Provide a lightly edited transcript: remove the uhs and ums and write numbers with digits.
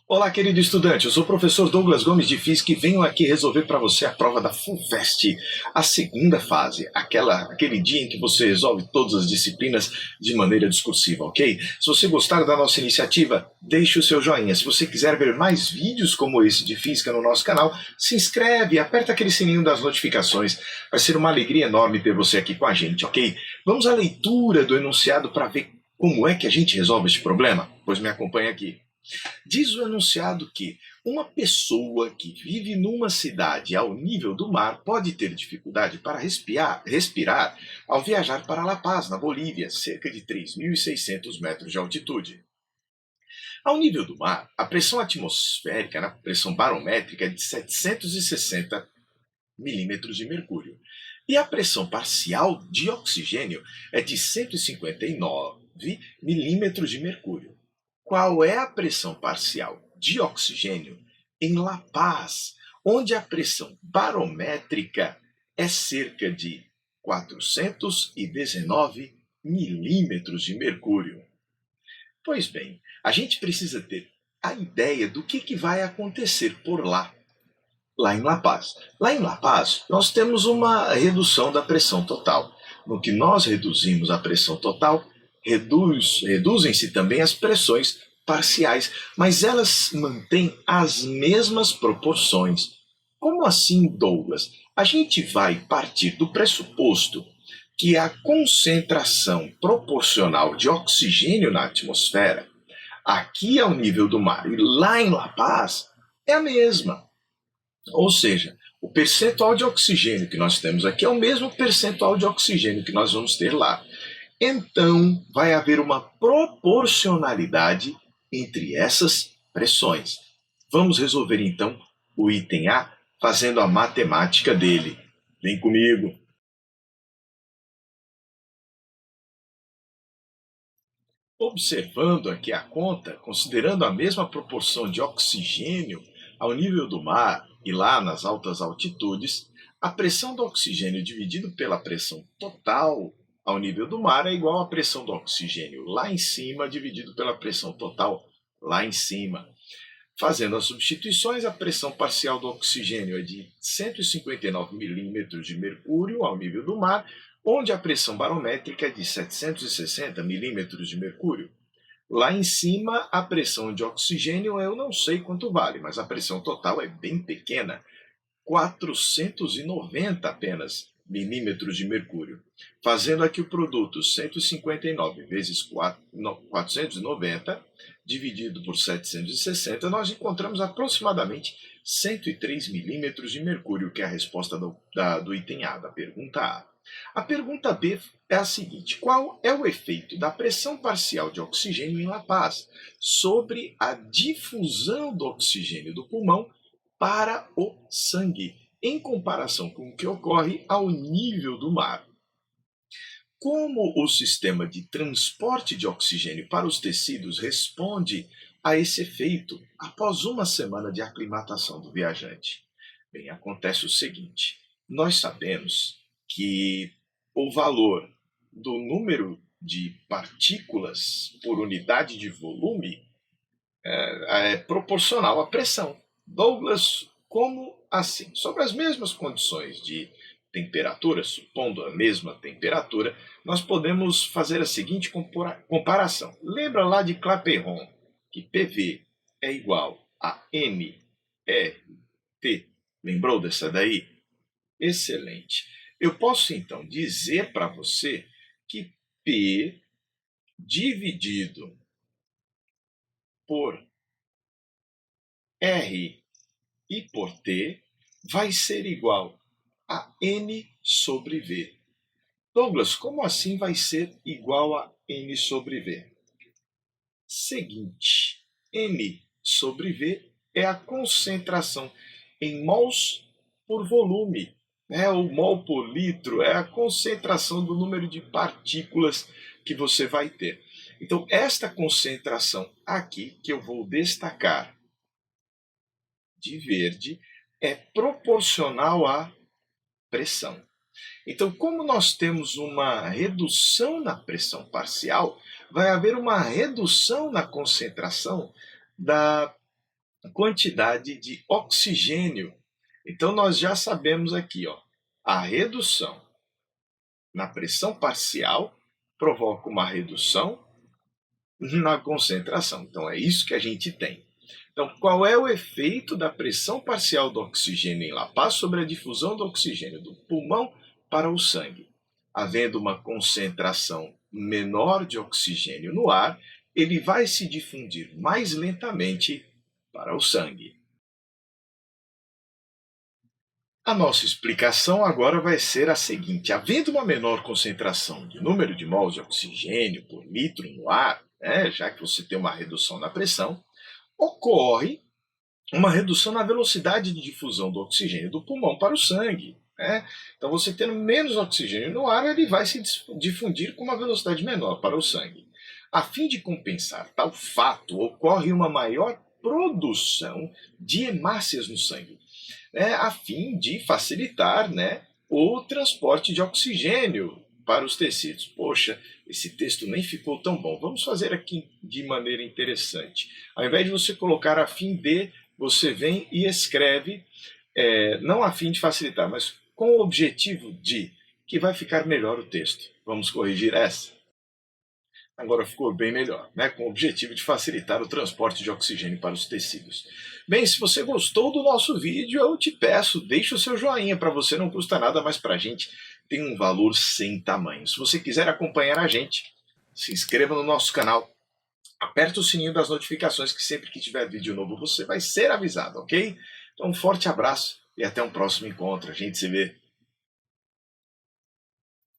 Olá, querido estudante. Eu sou o professor Douglas Gomes de Física e venho aqui resolver para você a prova da FUVEST, a segunda fase, aquele dia em que você resolve todas as disciplinas de maneira discursiva, ok? Se você gostar da nossa iniciativa, deixe o seu joinha. Se você quiser ver mais vídeos como esse de física no nosso canal, se inscreve, aperta aquele sininho das notificações. Vai ser uma alegria enorme ter você aqui com a gente, ok? Vamos à leitura do enunciado para ver como é que a gente resolve este problema? Pois me acompanha aqui. Diz o enunciado que uma pessoa que vive numa cidade ao nível do mar pode ter dificuldade para respirar ao viajar para La Paz, na Bolívia, cerca de 3.600 metros de altitude. Ao nível do mar, a pressão atmosférica, a pressão barométrica, é de 760 milímetros de mercúrio. E a pressão parcial de oxigênio é de 159 milímetros de mercúrio. Qual é a pressão parcial de oxigênio em La Paz, onde a pressão barométrica é cerca de 419 milímetros de mercúrio? Pois bem, a gente precisa ter a ideia do que vai acontecer por lá em La Paz. Lá em La Paz, nós temos uma redução da pressão total. No que nós reduzimos a pressão total, reduzem-se também as pressões parciais, mas elas mantêm as mesmas proporções. Como assim, Douglas? A gente vai partir do pressuposto que a concentração proporcional de oxigênio na atmosfera, aqui ao nível do mar e lá em La Paz, é a mesma. Ou seja, o percentual de oxigênio que nós temos aqui é o mesmo percentual de oxigênio que nós vamos ter lá. Então, vai haver uma proporcionalidade entre essas pressões. Vamos resolver então o item A fazendo a matemática dele. Vem comigo. Observando aqui a conta, considerando a mesma proporção de oxigênio ao nível do mar e lá nas altas altitudes, a pressão do oxigênio dividido pela pressão total ao nível do mar é igual à pressão do oxigênio lá em cima dividido pela pressão total lá em cima. Fazendo as substituições, a pressão parcial do oxigênio é de 159 milímetros de mercúrio ao nível do mar, onde a pressão barométrica é de 760 milímetros de mercúrio. Lá em cima, a pressão de oxigênio eu não sei quanto vale, mas a pressão total é bem pequena, 490 apenas milímetros de mercúrio. Fazendo aqui o produto 159 vezes 490 dividido por 760, nós encontramos aproximadamente 103 milímetros de mercúrio, que é a resposta do item A, da pergunta A. A pergunta B é a seguinte: qual é o efeito da pressão parcial de oxigênio em La Paz sobre a difusão do oxigênio do pulmão para o sangue, em comparação com o que ocorre ao nível do mar? Como o sistema de transporte de oxigênio para os tecidos responde a esse efeito após uma semana de aclimatação do viajante? Bem, acontece o seguinte: nós sabemos que o valor do número de partículas por unidade de volume é proporcional à pressão. Douglas, como assim? Sobre as mesmas condições de temperatura, supondo a mesma temperatura, nós podemos fazer a seguinte comparação. Lembra lá de Clapeyron, que PV é igual a NRT? Lembrou dessa daí? Excelente. Eu posso então dizer para você que P dividido por R e por T vai ser igual a N sobre V. Douglas, como assim vai ser igual a N sobre V? Seguinte, N sobre V é a concentração em mols por volume. O mol por litro é a concentração do número de partículas que você vai ter. Então, esta concentração aqui, que eu vou destacar de verde, é proporcional à pressão. Então, como nós temos uma redução na pressão parcial, vai haver uma redução na concentração da quantidade de oxigênio. Então nós já sabemos aqui, ó, a redução na pressão parcial provoca uma redução na concentração. Então é isso que a gente tem. Então, qual é o efeito da pressão parcial do oxigênio em La Paz sobre a difusão do oxigênio do pulmão para o sangue? Havendo uma concentração menor de oxigênio no ar, ele vai se difundir mais lentamente para o sangue. A nossa explicação agora vai ser a seguinte: havendo uma menor concentração de número de mols de oxigênio por litro no ar, já que você tem uma redução na pressão, ocorre uma redução na velocidade de difusão do oxigênio do pulmão para o sangue. Então, você tendo menos oxigênio no ar, ele vai se difundir com uma velocidade menor para o sangue. A fim de compensar tal fato, ocorre uma maior produção de hemácias no sangue, a fim de facilitar o transporte de oxigênio para os tecidos. Poxa, esse texto nem ficou tão bom. Vamos fazer aqui de maneira interessante. Ao invés de você colocar a fim de, você vem e escreve, não a fim de facilitar, mas com o objetivo de, que vai ficar melhor o texto. Vamos corrigir essa? Agora ficou bem melhor, com o objetivo de facilitar o transporte de oxigênio para os tecidos. Bem, se você gostou do nosso vídeo, eu te peço, deixa o seu joinha, para você não custa nada, mas para a gente tem um valor sem tamanho. Se você quiser acompanhar a gente, se inscreva no nosso canal, aperta o sininho das notificações, que sempre que tiver vídeo novo você vai ser avisado, ok? Então um forte abraço e até um próximo encontro. A gente se vê.